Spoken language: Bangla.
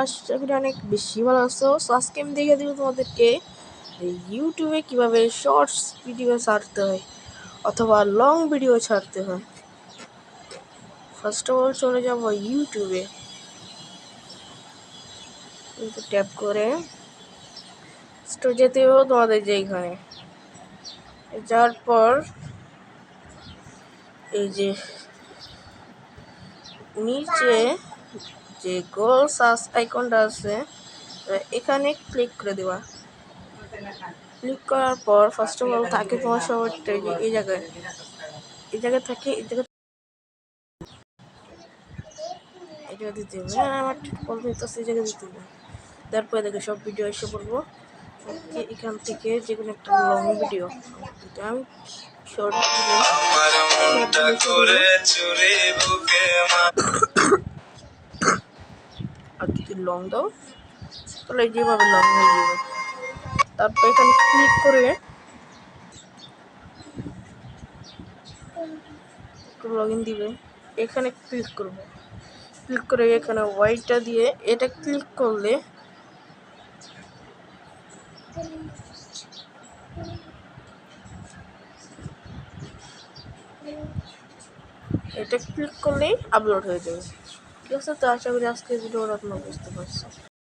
আশা করি অনেক বেশি ভালো আছো। সো আজকে আমি দেখে দিব তোমাদেরকে ইউটিউবে কিভাবে শর্টস ভিডিও ছাড়তে হয় অথবা লং ভিডিও ছাড়তে হয়। ফার্স্ট অফ অল চলে যাব ইউটিউবে, ট্যাপ করে যেতে হবে তোমাদের যেইখানে। যাওয়ার পর এই যে নিচে যে গোল সার্চ আইকনটা আছে এখানে ক্লিক করে দেওয়া। ক্লিক করার পর ফার্স্ট অফ অল থাকে তোমার সবারটা এই জায়গায় থাকে, এই জায়গা দিতে হবে। আমার বলতে হইতেছে এই জায়গা দিতে হবে। তারপরে দেখে সব ভিডিও এসে পড়বো। এখান থেকে যে কোনো একটা লং ভিডিও আমি শর্ট আর যদি লং দাও তাহলে যেভাবে লং হয়ে যাবে। তারপর এখানে ক্লিক করে লগ ইন দিবে, এখানে ক্লিক করব। ক্লিক করে এখানে ওয়াইটটা দিয়ে এটা ক্লিক করলে এটা ক্লিক করলেই আপলোড হয়ে যাবে। ঠিক আছে, তো আশা করি আজকের ভিডিওটা আপনারা বুঝতে পারছেন।